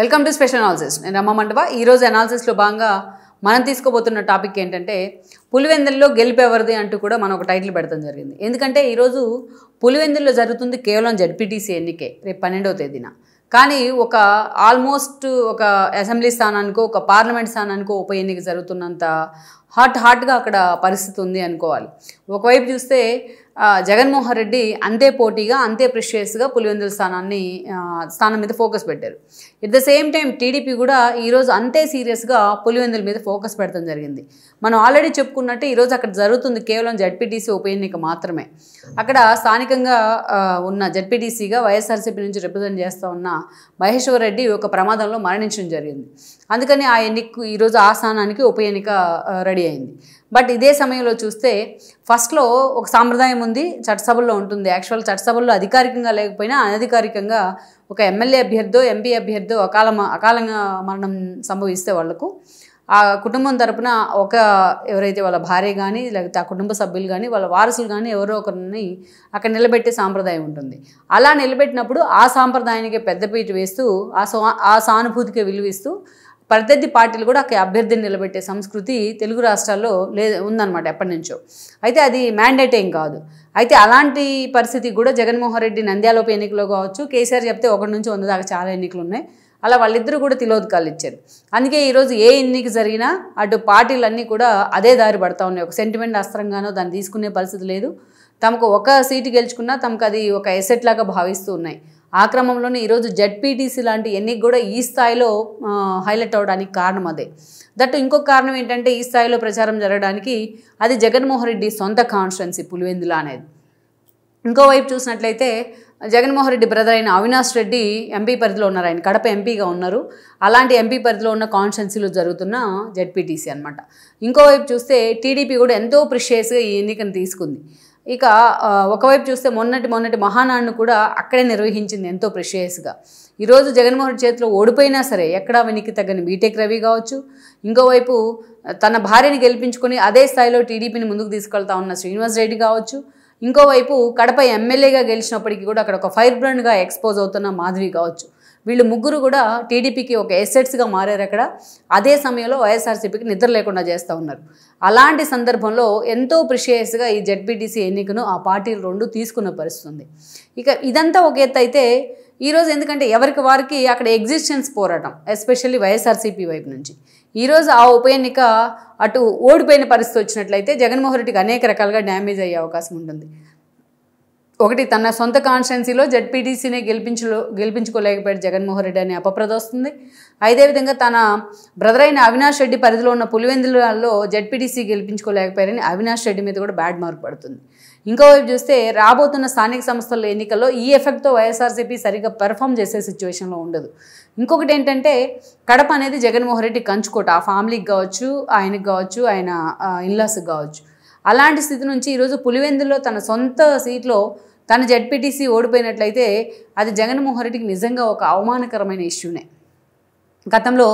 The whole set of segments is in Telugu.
Welcome to special analysis. నేను రమ్మ మండవ. ఈరోజు అనాలిసిస్లో భాగంగా మనం తీసుకోబోతున్న టాపిక్ ఏంటంటే పులివెందుల్లో గెలిపేవరిది అంటూ కూడా మనం ఒక టైటిల్ పెడతాం జరిగింది. ఎందుకంటే ఈరోజు పులివెందుల్లో జరుగుతుంది కేవలం జడ్పీటీసీ ఎన్నికే రేపు 12వ తేదీన. కానీ ఆల్మోస్ట్ ఒక అసెంబ్లీ స్థానానికో ఒక పార్లమెంట్ స్థానానికో ఉప ఎన్నిక జరుగుతున్నంత హాట్గా అక్కడ పరిస్థితి ఉంది అనుకోవాలి. ఒకవైపు చూస్తే జగన్మోహన్ రెడ్డి అంతే పోటీగా అంతే ప్రెషియస్గా పులివెందుల స్థానం మీద ఫోకస్ పెట్టారు. At the same time TDP కూడా ఈరోజు అంతే సీరియస్గా పులివెందుల మీద ఫోకస్ పెట్టడం జరిగింది. మనం ఆల్రెడీ చెప్పుకున్నట్టు ఈరోజు అక్కడ జరుగుతుంది కేవలం జడ్పీటీసీ ఉప ఎన్నిక మాత్రమే. అక్కడ స్థానికంగా ఉన్న జడ్పీటీసీగా వైఎస్ఆర్సీపీ నుంచి రిప్రజెంట్ చేస్తూ ఉన్న మహేశ్వర్ రెడ్డి ఒక ప్రమాదంలో మరణించడం జరిగింది. అందుకని ఆ ఎన్నిక ఈరోజు ఆ స్థానానికి ఉప ఎన్నిక రెడీ అయింది. బట్ ఇదే సమయంలో చూస్తే ఫస్ట్లో ఒక సాంప్రదాయం ఉంది, చట్టసభల్లో ఉంటుంది. యాక్చువల్ చట్టసభల్లో అధికారికంగా లేకపోయినా అనధికారికంగా ఒక ఎమ్మెల్యే అభ్యర్థో ఎంపీ అభ్యర్థో అకాలంగా మరణం సంభవిస్తే వాళ్లకు ఆ కుటుంబం తరపున ఎవరైతే వాళ్ళ భార్య కానీ లేకపోతే ఆ కుటుంబ సభ్యులు కానీ వాళ్ళ వారసులు కానీ ఎవరో ఒకరిని అక్కడ నిలబెట్టే సాంప్రదాయం ఉంటుంది. అలా నిలబెట్టినప్పుడు ఆ సాంప్రదాయానికి పెద్దపీట వేస్తూ ఆ సానుభూతికి విలువిస్తూ ప్రత్యర్థి పార్టీలు కూడా అభ్యర్థిని నిలబెట్టే సంస్కృతి తెలుగు రాష్ట్రాల్లో ఉందన్నమాట ఎప్పటి నుంచో. అయితే అది మ్యాండేట్ ఏం కాదు. అయితే అలాంటి పరిస్థితి కూడా జగన్మోహన్ రెడ్డి నంద్యాల ఉప ఎన్నికలో కావచ్చు, కేసీఆర్ చెప్తే 1 నుంచి 100 దాకా చాలా ఎన్నికలు ఉన్నాయి, అలా వాళ్ళిద్దరూ కూడా తిలోదకాలు ఇచ్చారు. అందుకే ఈరోజు ఏ ఎన్నిక జరిగినా అటు పార్టీలన్నీ కూడా అదే దారి పడతా ఉన్నాయి. ఒక సెంటిమెంట్ అస్త్రంగానో దాన్ని తీసుకునే పరిస్థితి లేదు. తమకు ఒక సీటు గెలుచుకున్నా తమకు అది ఒక ఎసెట్ లాగా భావిస్తూ ఉన్నాయి. ఆ క్రమంలోనే ఈరోజు జడ్పీటీసీ లాంటి ఎన్నిక కూడా ఈ స్థాయిలో హైలైట్ అవడానికి కారణం అదే. దట్టు ఇంకొక కారణం ఏంటంటే ఈ స్థాయిలో ప్రచారం జరగడానికి అది జగన్మోహన్ రెడ్డి సొంత కాన్స్టిట్యున్సీ పులివెందుల అనేది. ఇంకోవైపు చూసినట్లయితే జగన్మోహన్ రెడ్డి బ్రదర్ అయిన అవినాష్ రెడ్డి ఎంపీ పరిధిలో ఉన్నారు. ఆయన కడప ఎంపీగా ఉన్నారు. అలాంటి ఎంపీ పరిధిలో ఉన్న కాన్స్టిట్యున్సీలో జరుగుతున్న జడ్పీటీసీ అనమాట. ఇంకోవైపు చూస్తే టీడీపీ కూడా ఎంతో ప్రిషియస్గా ఈ ఎన్నికను తీసుకుంది. ఇక ఒకవైపు చూస్తే మొన్నటి మహానాడును కూడా అక్కడే నిర్వహించింది ఎంతో ప్రిషియస్గా. ఈరోజు జగన్మోహన్ రెడ్డి చేతిలో ఓడిపోయినా సరే ఎక్కడా వెనక్కి తగ్గని బీటెక్ రవి కావచ్చు, ఇంకోవైపు తన భార్యని గెలిపించుకొని అదే స్థాయిలో టీడీపీని ముందుకు తీసుకెళ్తా ఉన్న శ్రీనివాస్ రెడ్డి కావచ్చు, ఇంకోవైపు కడప ఎమ్మెల్యేగా గెలిచినప్పటికీ కూడా అక్కడ ఒక ఫైర్ బ్రాండ్గా ఎక్స్పోజ్ అవుతున్న మాధవి కావచ్చు. వీళ్ళు ముగ్గురు కూడా టీడీపీకి ఒక ఎసెట్స్గా మారారు. అక్కడ అదే సమయంలో వైఎస్ఆర్సీపీకి నిద్ర లేకుండా చేస్తూ ఉన్నారు. అలాంటి సందర్భంలో ఎంతో ప్రిషియస్గా ఈ జడ్పీటీసీ ఎన్నికను ఆ పార్టీలు రెండు తీసుకున్న పరిస్థితి ఉంది. ఇక ఇదంతా ఒక ఎత్తు అయితే ఈరోజు ఎందుకంటే ఎవరికి వారికి అక్కడ ఎగ్జిస్టెన్స్ పోరాటం, ఎస్పెషల్లీ వైఎస్ఆర్సీపీ వైపు నుంచి ఈరోజు ఆ ఉప ఎన్నిక అటు ఓడిపోయిన పరిస్థితి వచ్చినట్లయితే జగన్మోహన్ రెడ్డికి అనేక రకాలుగా డ్యామేజ్ అయ్యే అవకాశం ఉంటుంది. ఒకటి, తన సొంత కాన్స్టిట్యున్సీలో జడ్పీటీసీనే గెలిపించుకోలేకపోయాడు జగన్మోహన్ రెడ్డి అనే అపప్రద వస్తుంది. అదేవిధంగా తన బ్రదర్ అయిన అవినాష్ రెడ్డి పరిధిలో ఉన్న పులివెందులలో జడ్పీటీసీ గెలిపించుకోలేకపోయారని అవినాష్ రెడ్డి మీద కూడా బ్యాడ్ మార్క్ పడుతుంది. ఇంకోవైపు చూస్తే రాబోతున్న స్థానిక సంస్థల ఎన్నికల్లో ఈ ఎఫెక్ట్తో వైఎస్ఆర్సీపీ సరిగ్గా పెర్ఫామ్ చేసే సిచ్యువేషన్లో ఉండదు. ఇంకొకటి ఏంటంటే కడప అనేది జగన్మోహన్ రెడ్డి కంచుకోట. ఆ ఫ్యామిలీకి కావచ్చు, ఆయనకు కావచ్చు, ఆయన ఇన్లాస్కి కావచ్చు. అలాంటి స్థితి నుంచి ఈరోజు పులివెందుల్లో తన సొంత సీట్లో తన జడ్పీటీసీ ఓడిపోయినట్లయితే అది జగన్మోహన్ రెడ్డికి నిజంగా ఒక అవమానకరమైన ఇష్యూనే. గతంలో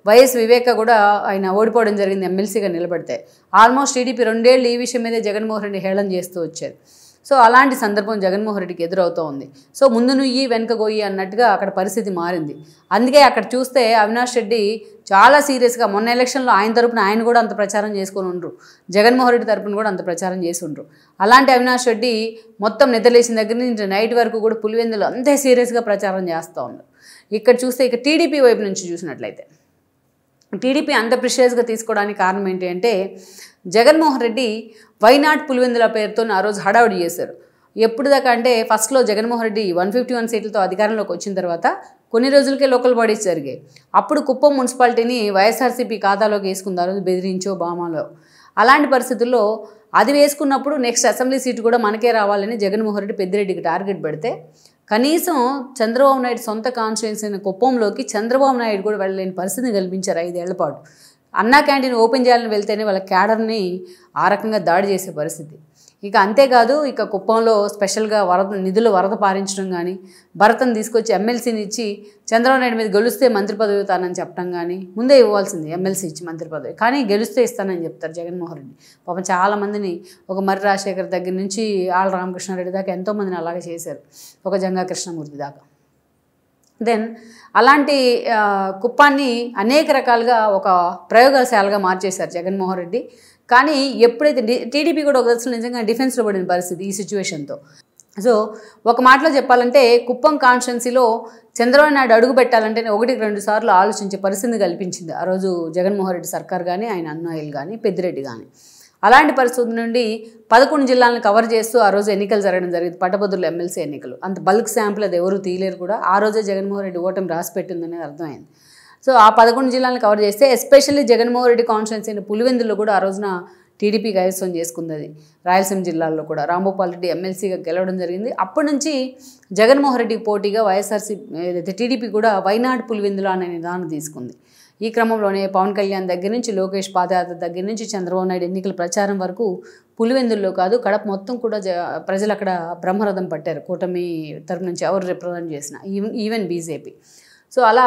వైఎస్ వివేక కూడా ఆయన ఓడిపోవడం జరిగింది ఎమ్మెల్సీగా నిలబడితే. ఆల్మోస్ట్ టీడీపీ 2 ఏళ్ళు ఈ విషయం మీదే జగన్మోహన్ రెడ్డి హేళన చేస్తూ వచ్చారు. సో అలాంటి సందర్భం జగన్మోహన్ రెడ్డికి ఎదురవుతూ ఉంది. సో ముందు నుయ్యి వెనక గొయ్యి అన్నట్టుగా అక్కడ పరిస్థితి మారింది. అందుకే అక్కడ చూస్తే అవినాష్ రెడ్డి చాలా సీరియస్గా మొన్న ఎలక్షన్లో ఆయన తరపున ఆయన కూడా అంత ప్రచారం చేసుకొని ఉండరు, జగన్మోహన్ రెడ్డి తరపున కూడా అంత ప్రచారం చేసి ఉండరు. అలాంటి అవినాష్ రెడ్డి మొత్తం నిద్రలేసిన దగ్గర నుంచి నైట్ వరకు కూడా పులివెందులు అంతే సీరియస్గా ప్రచారం చేస్తూ ఉన్నారు. ఇక్కడ చూస్తే ఇక టీడీపీ వైపు నుంచి చూసినట్లయితే టీడీపీ అంత ప్రిషియస్గా తీసుకోవడానికి కారణం ఏంటి అంటే జగన్మోహన్ రెడ్డి వైనాట్ పులివెందుల పేరుతో ఆ రోజు హడావుడి చేశారు. ఎప్పుడు దాకా అంటే ఫస్ట్లో జగన్మోహన్ రెడ్డి 151 సీట్లతో అధికారంలోకి వచ్చిన తర్వాత కొన్ని రోజులకే లోకల్ బాడీస్ జరిగాయి. అప్పుడు కుప్పం మున్సిపాలిటీని వైఎస్ఆర్సీపీ ఖాతాలోకి వేసుకున్నారు బెదిరించో బామాలో. అలాంటి పరిస్థితుల్లో అది వేసుకున్నప్పుడు నెక్స్ట్ అసెంబ్లీ సీటు కూడా మనకే రావాలని జగన్మోహన్ రెడ్డి పెద్దిరెడ్డికి టార్గెట్ పెడితే కనీసం చంద్రబాబు నాయుడు సొంత కాన్స్టిట్యున్సీ అయిన కుప్పంలోకి చంద్రబాబు నాయుడు కూడా వెళ్ళలేని పరిస్థితిని కల్పించారు 5 ఏళ్ల పాటు. అన్నా క్యాంటీన్ ఓపెన్ చేయాలని వెళ్తేనే వాళ్ళ క్యాడర్ని ఆ రకంగా దాడి చేసే పరిస్థితి. ఇక అంతేకాదు, ఇక కుప్పంలో స్పెషల్గా నిధులు వరద పారించడం కానీ, భరతను తీసుకొచ్చి ఎమ్మెల్సీని ఇచ్చి చంద్రబాబు నాయుడు మీద గెలిస్తే మంత్రి పదవి ఇస్తానని చెప్పడం కానీ, ముందే ఇవ్వాల్సింది ఎమ్మెల్సీ ఇచ్చి మంత్రి పదవి, కానీ గెలిస్తే ఇస్తానని చెప్తారు జగన్మోహన్ రెడ్డి. పాపం చాలామందిని ఒక మర్రి రాజశేఖర్ దగ్గర నుంచి ఆళ్ళ రామకృష్ణారెడ్డి దాకా ఎంతోమందిని అలాగే చేశారు, ఒక జంగా కృష్ణమూర్తి దాకా. దెన్ అలాంటి కుప్పాన్ని అనేక రకాలుగా ఒక ప్రయోగశాలగా మార్చేశారు జగన్మోహన్ రెడ్డి. కానీ ఎప్పుడైతే టీడీపీ కూడా ఒక దశలో నిజంగా డిఫెన్స్లో పడిన పరిస్థితి ఈ సిచ్యువేషన్తో. సో ఒక మాటలో చెప్పాలంటే కుప్పం కాన్స్టిట్యున్సీలో చంద్రబాబు నాయుడు అడుగు పెట్టాలంటే 1-2 సార్లు ఆలోచించే పరిస్థితిని కల్పించింది ఆ రోజు జగన్మోహన్ రెడ్డి సర్కార్ కానీ, ఆయన అన్నయ్యలు కానీ, పెద్దిరెడ్డి కానీ. అలాంటి పరిస్థితి నుండి 11 జిల్లాలను కవర్ చేస్తూ ఆ రోజు ఎన్నికలు జరగడం జరిగింది. పట్టభద్రుల ఎమ్మెల్సీ ఎన్నికలు. అంత బల్క్ శాంపుల్ అది ఎవరు తీయలేరు కూడా. ఆ రోజే జగన్మోహన్ రెడ్డి ఓటమి రాసి పెట్టిందనేది అర్థమైంది. సో ఆ 11 జిల్లాలను కవర్ చేస్తే ఎస్పెషల్లీ జగన్మోహన్ రెడ్డి కాన్స్టిట్యున్సీ అయిన పులివెందుల్లో కూడా ఆ రోజున టీడీపీ కైవసం చేసుకుంది. అది రాయలసీమ జిల్లాల్లో కూడా రాంభూపాల్ రెడ్డి ఎమ్మెల్సీగా గెలవడం జరిగింది. అప్పటి నుంచి జగన్మోహన్ రెడ్డికి పోటీగా వైఎస్ఆర్సీపీ ఏదైతే టీడీపీ కూడా వైనాడు పులివెందులు అనే నిదానం తీసుకుంది. ఈ క్రమంలోనే పవన్ కళ్యాణ్ దగ్గర నుంచి, లోకేష్ పాదయాత్ర దగ్గర నుంచి, చంద్రబాబు నాయుడు ఎన్నికల ప్రచారం వరకు పులివెందుల్లో కాదు కడప మొత్తం కూడా ప్రజలు అక్కడ బ్రహ్మరథం పట్టారు. కూటమి తరపు నుంచి ఎవరు రిప్రజెంట్ చేసిన, ఈవెన్ బీజేపీ. సో అలా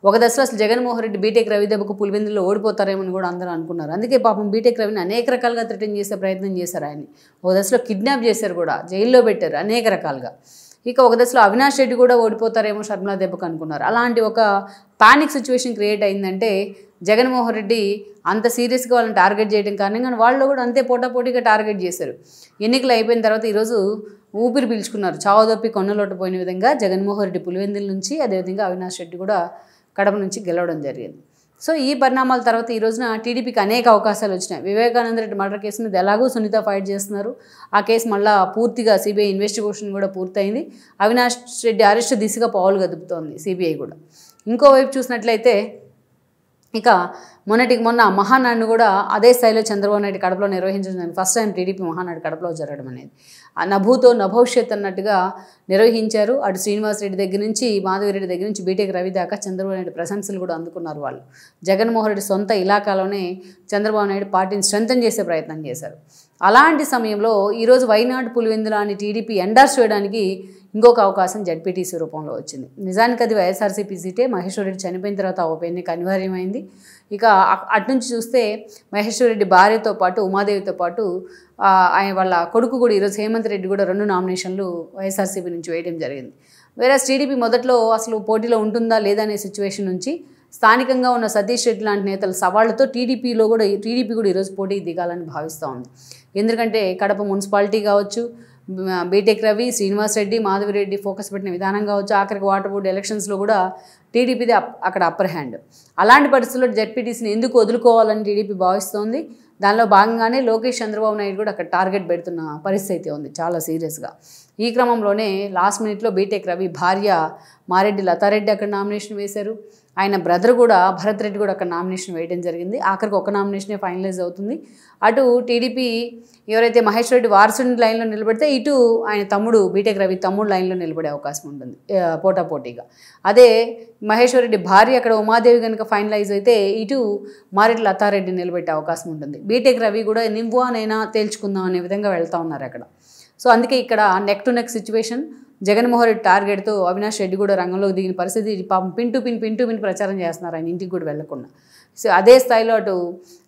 ఒక దశలో అసలు జగన్మోహన్ రెడ్డి బీటెక్ రవి దెబ్బకు పులివెందుల్లో ఓడిపోతారేమని కూడా అందరూ అనుకున్నారు. అందుకే పాపం బీటెక్ రవిని అనేక రకాలుగా థ్రెటన్ చేసే ప్రయత్నం చేశారు. ఆయన్ని ఒక దశలో కిడ్నాప్ చేశారు కూడా, జైల్లో పెట్టారు అనేక రకాలుగా. ఇక ఒక దశలో అవినాష్ రెడ్డి కూడా ఓడిపోతారేమో షర్మిలా దెబ్బకు అనుకున్నారు. అలాంటి ఒక పానిక్ సిచ్యువేషన్ క్రియేట్ అయిందంటే జగన్మోహన్ రెడ్డి అంత సీరియస్గా వాళ్ళని టార్గెట్ చేయడం కారణంగా వాళ్ళు కూడా అంతే పోటాపోటీగా టార్గెట్ చేశారు. ఎన్నికలు అయిపోయిన తర్వాత ఈరోజు ఊపిరి పీల్చుకున్నారు. చావదొప్పి కొన్నలోటపోయిన విధంగా జగన్మోహన్ రెడ్డి పులివెందుల నుంచి, అదేవిధంగా అవినాష్ రెడ్డి కూడా కడప నుంచి గెలవడం జరిగింది. సో ఈ పరిణామాల తర్వాత ఈ రోజున టీడీపీకి అనేక అవకాశాలు వచ్చినాయి. వివేకానంద రెడ్డి మర్డర్ కేసు మీద ఎలాగో సునీత ఫైట్ చేస్తున్నారు. ఆ కేసు మళ్ళీ పూర్తిగా సిబిఐ ఇన్వెస్టిగేషన్ కూడా పూర్తయింది. అవినాష్ రెడ్డి అరెస్ట్ దిశగా పావులు గదుపుతోంది సిబిఐ కూడా. ఇంకోవైపు చూసినట్లయితే ఇక మొన్న మహానాడును కూడా అదే స్థాయిలో చంద్రబాబు నాయుడు కడపలో నిర్వహించడం ఫస్ట్ టైం టీడీపీ మహానాడు కడపలో జరగడం అనేది. ఆ నభూతో నభవిష్యత్ అన్నట్టుగా నిర్వహించారు. అటు శ్రీనివాసరెడ్డి దగ్గర నుంచి, మాధవిరెడ్డి దగ్గర నుంచి బీటెక్ రవి దాకా చంద్రబాబు నాయుడు ప్రశంసలు కూడా అందుకున్నారు వాళ్ళు. జగన్మోహన్ రెడ్డి సొంత ఇలాకాలోనే చంద్రబాబు నాయుడు పార్టీని స్ట్రెంథన్ చేసే ప్రయత్నం చేశారు. అలాంటి సమయంలో ఈరోజు వైనాడు పులివెందుల అని టీడీపీ ఎండార్స్ చేయడానికి ఇంకొక అవకాశం జడ్పీటీసీ రూపంలో వచ్చింది. నిజానికి అది వైఎస్ఆర్సీపీ సీటే. మహేశ్వర్ రెడ్డి చనిపోయిన తర్వాత ఉప ఎన్నిక అనివార్యమైంది. ఇక అటునుంచి చూస్తే మహేశ్వర్ రెడ్డి భార్యతో పాటు, ఉమాదేవితో పాటు ఆయన వాళ్ళ కొడుకు కూడా ఈరోజు హేమంత్ రెడ్డి కూడా 2 నామినేషన్లు వైఎస్ఆర్సీపీ నుంచి వేయడం జరిగింది. వేరే టీడీపీ మొదట్లో అసలు పోటీలో ఉంటుందా లేదా అనే సిచ్యువేషన్ నుంచి స్థానికంగా ఉన్న సతీష్ రెడ్డి లాంటి నేతల సవాళ్లతో టీడీపీ కూడా ఈరోజు పోటీ దిగాలని భావిస్తూ ఉంది. ఎందుకంటే కడప మున్సిపాలిటీ కావచ్చు, బీటెక్ రవి, శ్రీనివాస్ రెడ్డి, మాధవిరెడ్డి ఫోకస్ పెట్టిన విధానం కావచ్చు, ఆఖరికి వాటర్ బోర్డు ఎలక్షన్స్లో కూడా టీడీపీది అక్కడ అప్పర్ హ్యాండ్. అలాంటి పరిస్థితుల్లో జడ్పీటీసీని ఎందుకు వదులుకోవాలని టీడీపీ భావిస్తోంది. దానిలో భాగంగానే లోకేష్, చంద్రబాబు నాయుడు కూడా అక్కడ టార్గెట్ పెడుతున్న పరిస్థితి ఉంది చాలా సీరియస్గా. ఈ క్రమంలోనే లాస్ట్ మినిట్లో బీటెక్ రవి భార్య మారెడ్డి లతారెడ్డి అక్కడ నామినేషన్ వేశారు. ఆయన బ్రదర్ కూడా భరత్ రెడ్డి కూడా అక్కడ నామినేషన్ వేయడం జరిగింది. ఆఖరికి ఒక నామినేషనే ఫైనలైజ్ అవుతుంది. అటు టీడీపీ ఎవరైతే మహేశ్వర్ రెడ్డి వారసుని లైన్లో నిలబడితే, ఇటు ఆయన తమ్ముడు బీటెక్ రవి తమ్ముడు లైన్లో నిలబడే అవకాశం ఉంటుంది పోటాపోటీగా. అదే మహేశ్వర్ రెడ్డి భార్య అక్కడ ఉమాదేవి కనుక ఫైనలైజ్ అయితే, ఇటు మారెడ్డి లతారెడ్డి నిలబెట్టే అవకాశం ఉంటుంది. బీటెక్ రవి కూడా నివ్వానైనా తేల్చుకుందాం అనే విధంగా వెళ్తూ ఉన్నారు అక్కడ. సో అందుకే ఇక్కడ neck to neck situation. Jaganmohan Reddy టార్గెట్తో అవినాష్ రెడ్డి కూడా రంగంలోకి దిగిన పరిస్థితి. పాపం పిన్ టు పిన్ ప్రచారం చేస్తున్నారు ఆయన ఇంటికి కూడా వెళ్లకుండా. సో అదే స్థాయిలో అటు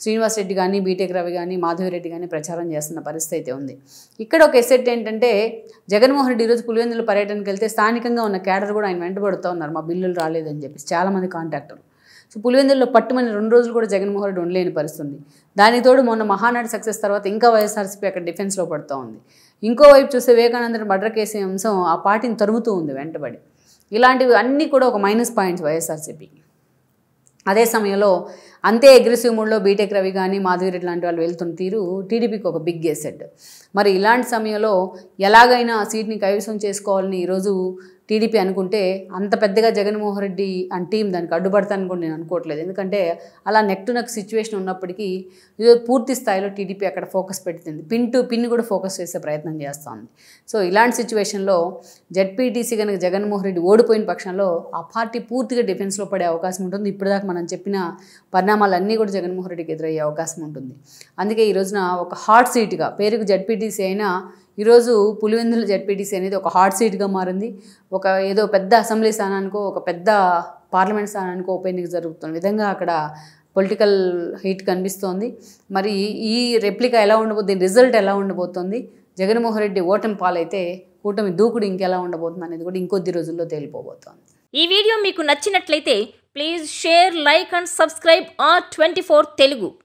శ్రీనివాస్ రెడ్డి కానీ, బీటెక్ రవి కానీ, మాధవిరెడ్డి కానీ ప్రచారం చేస్తున్న పరిస్థితి అయితే ఉంది. ఇక్కడ ఒక ఎసెట్ ఏంటంటే, జగన్మోహన్ రెడ్డి ఈరోజు పులివెందుల పర్యటనకి వెళ్తే స్థానికంగా ఉన్న క్యాడర్ కూడా ఆయన వెంటబడుతూ ఉన్నారు. మా బిల్లులు రాలేదని చెప్పేసి చాలామంది కాంట్రాక్టర్లు. సో పులివెందుల్లో పట్టుమని 2 రోజులు కూడా జగన్మోహన్ రెడ్డి ఉండలేని పరిస్థితి. దానికి తోడు మొన్న మహానాడు సక్సెస్ తర్వాత ఇంకా వైఎస్ఆర్సీపీ అక్కడ డిఫెన్స్లో పడుతూ ఉంది. ఇంకోవైపు చూస్తే వివేకానంద మర్డర్ కేసు అంశం ఆ పార్టీని తరుముతూ ఉంది వెంటబడి. ఇలాంటివి అన్నీ కూడా ఒక మైనస్ పాయింట్స్ వైఎస్ఆర్సీపీకి. అదే సమయంలో అంతే అగ్రెసివ్ మూడ్లో బీటెక్ రవి కానీ, మాధవిరెడ్డి లాంటి వాళ్ళు వెళ్తున్న తీరు టీడీపీకి ఒక బిగ్ ఎసెట్. మరి ఇలాంటి సమయంలో ఎలాగైనా సీట్ని కైవసం చేసుకోవాలని ఈరోజు టీడీపీ అనుకుంటే, అంత పెద్దగా జగన్మోహన్ రెడ్డి అండ్ టీం దానికి అడ్డుపడతానని కూడా నేను అనుకోవట్లేదు. ఎందుకంటే అలా నెక్ టు నెక్ సిచ్యువేషన్ ఉన్నప్పటికీ ఈరోజు పూర్తి స్థాయిలో టీడీపీ అక్కడ ఫోకస్ పెడుతుంది. పిన్ టు పిన్ కూడా ఫోకస్ చేసే ప్రయత్నం చేస్తుంది. సో ఇలాంటి సిచ్యువేషన్లో జడ్పీటీసీ కనుక జగన్మోహన్ రెడ్డి ఓడిపోయిన పక్షంలో ఆ పార్టీ పూర్తిగా డిఫెన్స్లో పడే అవకాశం ఉంటుంది. ఇప్పటిదాకా మనం చెప్పిన పరిణామాలన్నీ కూడా జగన్మోహన్ రెడ్డికి ఎదురయ్యే అవకాశం ఉంటుంది. అందుకే ఈ రోజున ఒక హాట్ సీట్గా, పేరుకు జడ్పీటీసీ అయినా ఈరోజు పులివెందుల జడ్పీటీసీ అనేది ఒక హాట్ సీట్గా మారింది. ఒక ఏదో పెద్ద అసెంబ్లీ స్థానానికో, ఒక పెద్ద పార్లమెంట్ స్థానానికో ఉప ఎన్నిక జరుగుతున్న విధంగా అక్కడ పొలిటికల్ హీట్ కనిపిస్తోంది. మరి ఈ రెప్లికా ఎలా ఉండబోతుంది, రిజల్ట్ ఎలా ఉండబోతోంది, జగన్మోహన్ రెడ్డి ఓటమి పాలైతే కూటమి దూకుడు ఇంకెలా ఉండబోతుంది అనేది కూడా ఇంకొద్ది రోజుల్లో తేలిపోబోతోంది. ఈ వీడియో మీకు నచ్చినట్లయితే please share, like and subscribe R24 Telugu.